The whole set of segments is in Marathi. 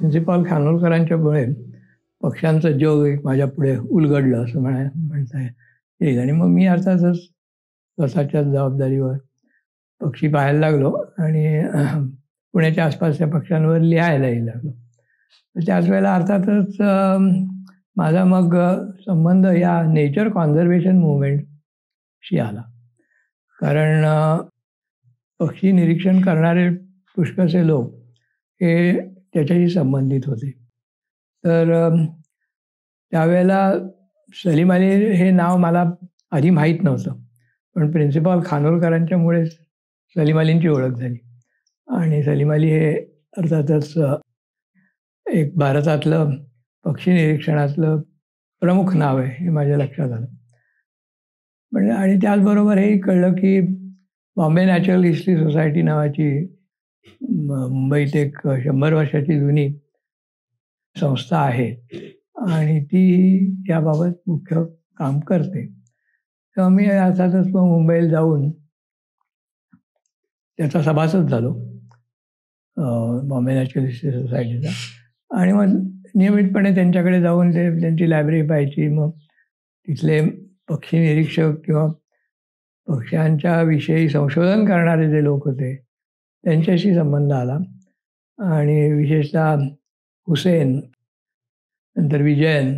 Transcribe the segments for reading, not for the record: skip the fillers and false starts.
प्रिन्सिपॉल खानोलकरांच्यामुळे पक्ष्यांचं जग एक माझ्या पुढे उलगडलं असं म्हणता येईल. आणि मग मी अर्थातच स्वतःच्याच जबाबदारीवर पक्षी पाहायला लागलो आणि पुण्याच्या आसपासच्या पक्ष्यांवर लिहायलाही लागलो. तर त्याच वेळेला अर्थातच माझा मग संबंध या नेचर कॉन्झर्वेशन मुवमेंटशी आला. कारण पक्षी निरीक्षण करणारे पुष्कळसे लोक हे त्याच्याशी संबंधित होते. तर त्यावेळेला सलीम अली हे नाव मला आधी माहीत नव्हतं, पण प्रिन्सिपॉल खानोलकरांच्यामुळेच सलीम अलींची ओळख झाली. आणि सलीम अली हे अर्थातच एक भारतातलं पक्षी निरीक्षणातलं प्रमुख नाव आहे हे माझ्या लक्षात आलं. म्हणजे आणि त्याचबरोबर हेही कळलं की बॉम्बे नॅचरल हिस्ट्री सोसायटी नावाची मुंबईत एक 100 वर्षाची जुनी संस्था आहे आणि ती याबाबत मुख्य काम करते. तर मी अर्थातच मग मुंबईला जाऊन त्याचा सभासद झालो बॉम्बे नॅचरल हिस्ट्री सोसायटीचा. आणि मग नियमितपणे त्यांच्याकडे जाऊन त्यांची लायब्ररी पाहायची. मग तिथले पक्षी निरीक्षक किंवा पक्ष्यांच्या विषयी संशोधन करणारे जे लोक होते त्यांच्याशी संबंध आला. आणि विशेषतः हुसेन, नंतर विजयन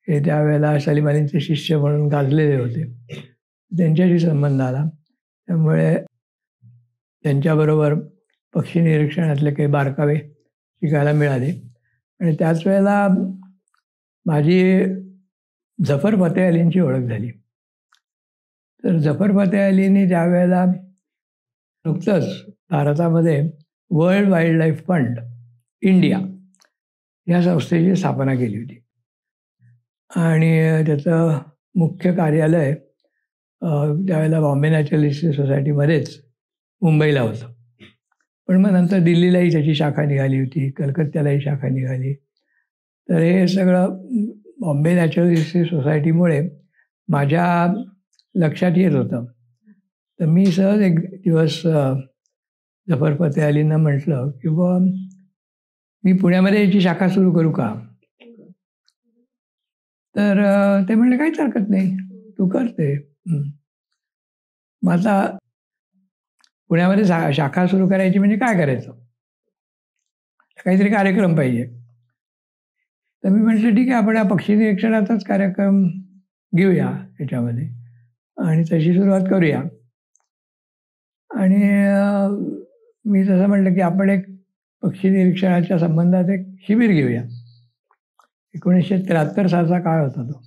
हे त्यावेळेला सलीम अलींचे शिष्य म्हणून गाजलेले होते, त्यांच्याशी संबंध आला. त्यामुळे त्यांच्याबरोबर पक्षी निरीक्षणातले काही बारकावे शिकायला मिळाले. आणि त्याच वेळेला माझी जफर फतेह अलींची ओळख झाली. तर जफर फतेह अलींनी ज्या वेळेला नुकतंच भारतामध्ये world wild life fund India या संस्थेची स्थापना केली होती आणि त्याचं मुख्य कार्यालय त्यावेळेला बॉम्बे नॅचरल हिस्ट्री सोसायटीमध्येच मुंबईला होतं. पण मग नंतर दिल्लीलाही त्याची शाखा निघाली होती, कलकत्त्यालाही शाखा निघाली. तर हे सगळं बॉम्बे नॅचरल हिस्ट्री सोसायटीमुळे माझ्या लक्षात येत होतं. तर मी सहज एक दिवस जफर फतेह अलींना म्हटलं की बुवा मी पुण्यामध्ये याची शाखा सुरू करू का? तर ते म्हणले काहीच हरकत नाही, तू कर ते. मग आता पुण्यामध्ये शाखा सुरू करायची म्हणजे काय करायचं, काहीतरी कार्यक्रम पाहिजे. तर मी म्हटलं ठीक आहे, आपण या पक्षी निरीक्षणाचाच कार्यक्रम घेऊया याच्यामध्ये आणि तशी सुरुवात करूया. आणि मी तसं म्हटलं की आपण एक पक्षी निरीक्षणाच्या संबंधात एक शिबिर घेऊया. 1973 सालचा काळ होता तो.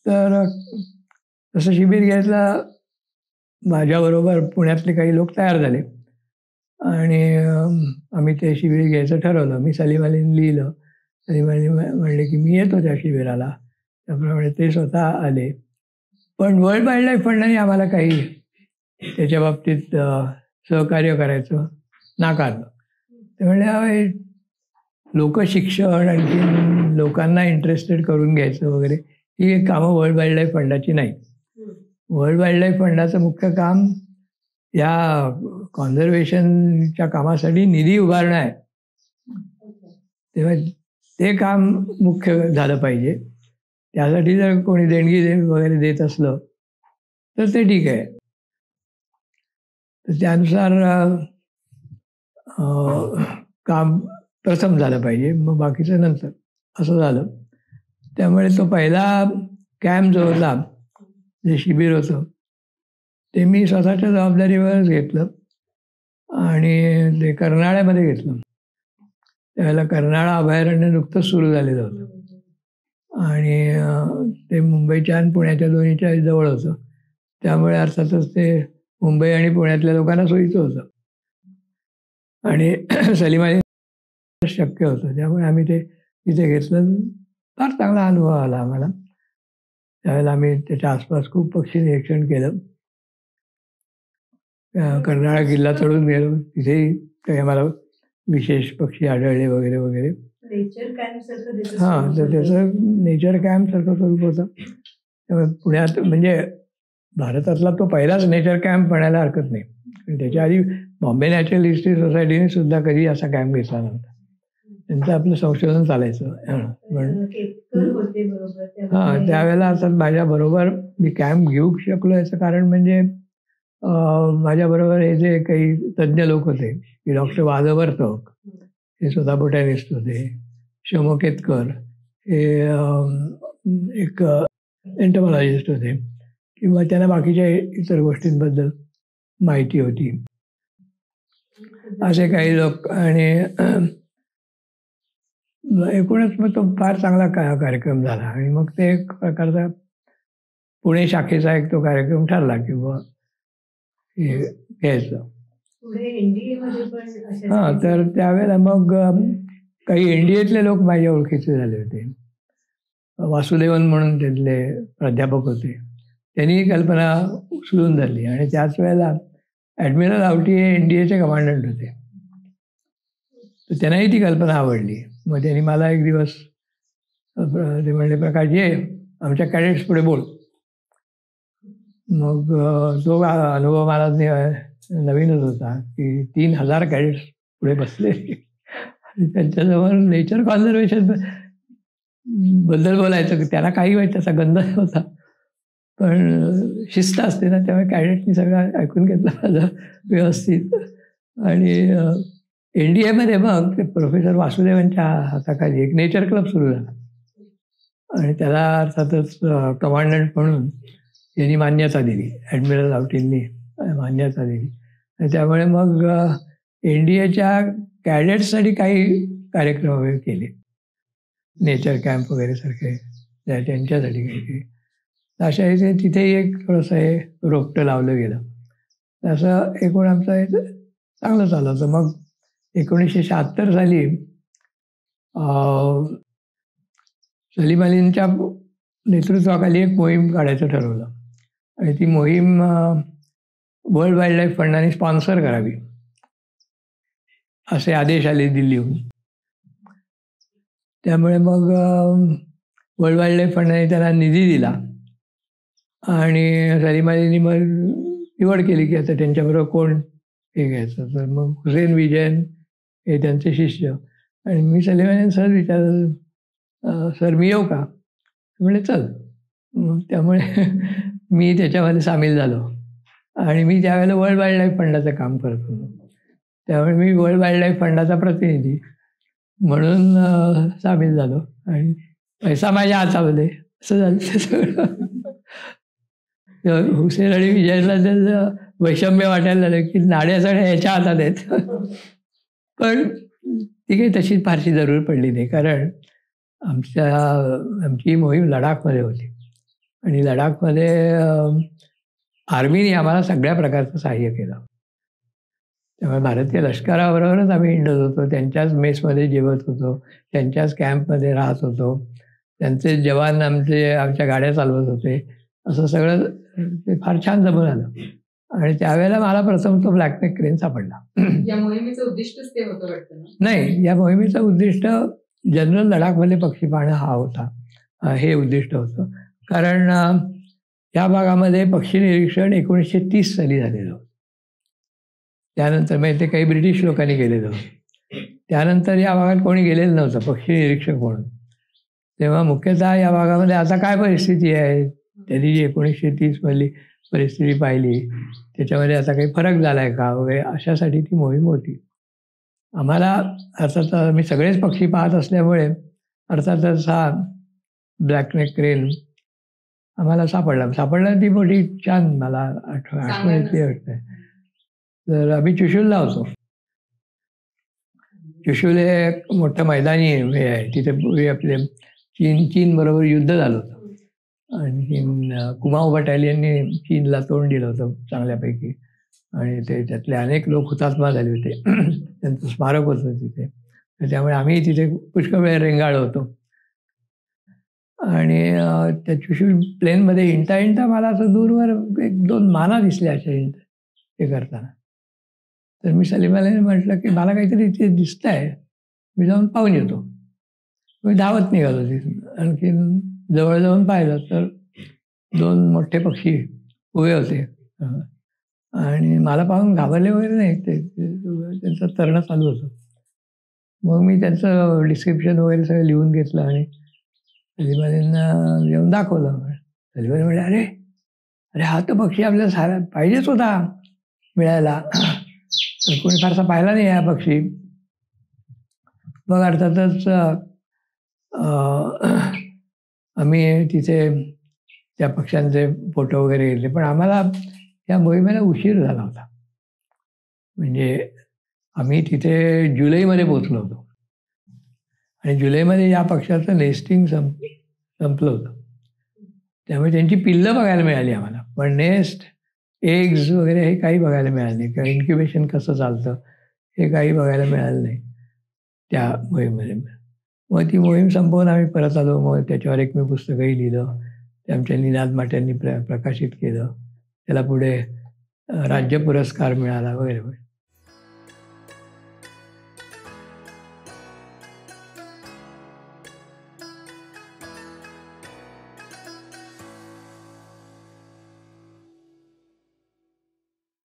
तर तसं शिबिर घ्यायला माझ्याबरोबर पुण्यातले काही लोक तयार झाले आणि आम्ही ते शिबिर घ्यायचं ठरवलं. मी सलीम अलींना लिहिलं. सलीम अली म्हणले की मी येतो त्या शिबिराला. त्याप्रमाणे ते स्वतः आले. पण वर्ल्ड वाईल्ड लाईफ फंडाने आम्हाला काही त्याच्या बाबतीत सहकार्य करायचं नाकारलं. ते म्हणले लोकशिक्षण आणखी लोकांना इंटरेस्टेड करून घ्यायचं वगैरे ही कामं वर्ल्ड वाईल्ड लाईफ फंडाची नाही. वर्ल्ड वाईल्ड लाईफ फंडाचं मुख्य काम या कॉन्झर्वेशनच्या कामासाठी निधी उभारणं आहे. तेव्हा ते काम मुख्य झालं पाहिजे. त्यासाठी जर कोणी देणगी वगैरे देत असलं तर ते ठीक आहे. तर त्यानुसार काम प्रथम झालं पाहिजे, मग बाकीचं नंतर, असं झालं. त्यामुळे तो पहिला कॅम्प जो होता, जे शिबिर होतं ते मी स्वतःच्या जबाबदारीवरच घेतलं आणि ते कर्नाळ्यामध्ये घेतलं. त्यावेळेला कर्नाळा अभयारण्य नुकतंच सुरू झालेलं होतं आणि ते मुंबईच्या आणि पुण्याच्या दोन्हीच्या जवळ होतं. त्यामुळे अर्थातच ते मुंबई आणि पुण्यातल्या लोकांना सोयीचं होतं आणि सलीम अली शक्य होतं. त्यामुळे आम्ही ते तिथे घेतलं. फार चांगला अनुभव आला आम्हाला. त्यावेळेला आम्ही त्याच्या आसपास खूप पक्षी निरीक्षण केलं. कर्नाळा किल्ला चढून गेलो, तिथेही काही आम्हाला विशेष पक्षी आढळले वगैरे वगैरे. हां, तर त्याचं नेचर कॅम्पसारखं स्वरूप होतं. त्यामुळे पुण्यात म्हणजे भारतातला तो पहिलाच नेचर कॅम्प म्हणायला हरकत नाही. त्याच्या आधी बॉम्बे नॅचरल हिस्ट्री सोसायटीने सुद्धा कधी असा कॅम्प घेतला नव्हता. त्यांचं आपलं संशोधन चालायचं. हां, त्यावेळेला असं माझ्याबरोबर मी कॅम्प घेऊ शकलो याचं कारण म्हणजे माझ्याबरोबर हे जे काही तज्ज्ञ लोक होते की डॉक्टर वादवर्तक, हे स्वतः बोटॅनिस्ट होते, शमो केतकर हे एक एंटोमॉलॉजिस्ट होते, किंवा त्यांना बाकीच्या इतर गोष्टींबद्दल माहिती होती, असे काही लोक. आणि एकूणच मग तो फार चांगला कार्यक्रम झाला. आणि मग ते एक प्रकारचा पुणे शाखेचा एक तो कार्यक्रम ठरला की बुवा हे घ्यायचं. हां, तर त्यावेळेला मग काही NDAतले लोक माझ्या ओळखीचे झाले होते. वासुदेवन म्हणून तिथले प्राध्यापक होते, त्यांनी ही कल्पना उचलून धरली. आणि त्याच वेळेला ॲडमिरल आवटी हे NDAचे कमांडंट होते, तर त्यांनाही ती कल्पना आवडली. मग त्यांनी मला एक दिवस ते म्हणले, प्रकाश ये आमच्या कॅडेट्स पुढे बोल. मग तो अनुभव मला नवीनच होता की 3000 कॅडेट्स पुढे बसले आणि त्यांच्याजवळ नेचर कॉन्झर्वेशन बद्दल बोलायचं. त्याला काही माहीत, त्याचा गंध होता, पण शिस्त असते ना, त्यामुळे कॅडेटनी सगळं ऐकून घेतलं माझं व्यवस्थित. आणि NDAमध्ये मग ते प्रोफेसर वासुदेवांच्या हाताखाली एक नेचर क्लब सुरू झाला आणि त्याला अर्थातच कमांडंट म्हणून यांनी मान्यता दिली, ॲडमिरल आवटींनी मान्यता दिली. आणि त्यामुळे मग NDAच्या कॅडेट्ससाठी काही कार्यक्रम केले, नेचर कॅम्प वगैरे सारखे त्यांच्यासाठी काही. अशा इथे तिथेही एक थोडंसं हे रोपटं लावलं गेलं. असं एकूण आमचं हे चांगलं चाललं होतं. मग 1976 साली सलीम अलींच्या नेतृत्वाखाली एक मोहीम काढायचं ठरवलं आणि ती मोहीम वर्ल्ड वाईल्ड लाईफ फंडाने स्पॉन्सर करावी असे आदेश आले दिल्लीहून. त्यामुळे मग वर्ल्ड वाईल्ड लाईफ फंडाने त्यांना निधी दिला आणि सलीम अलींनी मग निवड केली की आता त्यांच्याबरोबर कोण हे घ्यायचं. तर मग हुसेन विजयन हे त्यांचे शिष्य. आणि मी सलीम अलींना सहज विचारलं, सर मी येऊ का? म्हणजे चल. मग त्यामुळे मी त्याच्यामध्ये सामील झालो आणि मी त्यावेळेला वर्ल्ड वाईल्ड लाईफ फंडाचं काम करत होतो. त्यामुळे मी वर्ल्ड वाईल्ड लाईफ फंडाचा प्रतिनिधी म्हणून सामील झालो आणि पैसा माझ्या हातामध्ये असं झालं ते सगळं. हुसेन आणि विजयला त्याचं वैषम्य वाटायला लागलं की नाड्या सगळ्या याच्या हातात आहेत. पण ती काही तशी फारशी जरूर पडली नाही, कारण आमची मोहीम लडाखमध्ये होती आणि लडाखमध्ये आर्मीने आम्हाला सगळ्या प्रकारचं सहाय्य केलं. त्यामुळे भारतीय लष्कराबरोबरच आम्ही हिंडत होतो, त्यांच्याच मेसमध्ये जेवत होतो, त्यांच्याच कॅम्पमध्ये राहत होतो, त्यांचे जवान आमच्या गाड्या चालवत होते. असं सगळं ते फार छान जमून आलं. आणि त्यावेळेला मला प्रथम तो ब्लॅकनेक क्रेन सापडला. या मोहिमेचं उद्दिष्टच ते होतं वाटतं ना? नाही, या मोहिमेचं उद्दिष्ट जनरल लडाखमध्ये पक्षी पाहणं हा होता, हे उद्दिष्ट होतं. कारण या भागामध्ये पक्षी निरीक्षण 1930 साली झालेलं होतं. त्यानंतर म्हणजे ते काही ब्रिटिश लोकांनी केलेलं होतं. त्यानंतर या भागात कोणी गेलेलं नव्हतं पक्षी निरीक्षक म्हणून. तेव्हा मुख्यतः या भागामध्ये आता काय परिस्थिती आहे, त्यांनी जी 1930 मधली परिस्थिती पाहिली त्याच्यामध्ये आता काही फरक झाला आहे का वगैरे, अशासाठी ती मोहीम होती. आम्हाला अर्थात मी सगळेच पक्षी पाहत असल्यामुळे अर्थातच हा ब्लॅकनेक क्रेन आम्हाला सापडला ती मोठी छान मला आठवण येते वाटतं. तर आम्ही चुशूलला होतो. चुशूल हे एक मोठं मैदानी हे आहे, तिथे पूर्वी आपले चीन बरोबर युद्ध झालं होतं आणि कुमाऊ बटालियनने चीनला तोंड दिलं होतं चांगल्यापैकी आणि त्यातले अनेक लोक हुतात्मा झाले होते. त्यांचं स्मारक होतं तिथे. तर त्यामुळे आम्ही तिथे पुष्कळ वेळ रेंगाळलो होतो. आणि त्या चुशूल प्लेनमध्ये हिंडता मला असं दूरवर 1-2 माना दिसल्या अशा हे करताना. तर मी सलीम अलीने म्हटलं की मला काहीतरी इथे दिसतं आहे, मी जाऊन पाहून येतो. मी धावत निघालो तिथून. आणखी जवळ जाऊन पाहिलं तर 2 मोठे पक्षी उभे होते आणि मला पाहून घाबरले वगैरे नाही, त्यांचं तरणं चालू होतं. मग मी त्यांचं डिस्क्रिप्शन वगैरे सगळं लिहून घेतलं आणि सलीमअलींना येऊन दाखवलं. सलीमअली म्हणाले, "अरे अरे हा तर पक्षी आपल्याला पाहिजेच होता मिळायला, तर कोणी फारसा पाहिला नाही हा पक्षी." मग अर्थातच आम्ही तिथे त्या पक्ष्यांचे फोटो वगैरे घेतले, पण आम्हाला त्या मोहिमेला उशीर झाला होता. म्हणजे आम्ही तिथे जुलैमध्ये पोहोचलो होतो आणि जुलैमध्ये या पक्ष्याचं नेस्टिंग संपलं होतं. त्यामुळे त्यांची पिल्लं बघायला मिळाली आम्हाला, पण नेस्ट, एग्ज वगैरे हे काही बघायला मिळालं नाही किंवा इन्क्युबेशन कसं चालतं हे काही बघायला मिळालं नाही त्या मोहिमेमध्ये. मग ती मोहीम संपवून आम्ही परत आलो. मग त्याच्यावर एक मी पुस्तकही लिहिलं. ते आमच्या निनाद माट्यांनी प्रकाशित केलं. त्याला पुढे राज्य पुरस्कार मिळाला वगैरे वगैरे.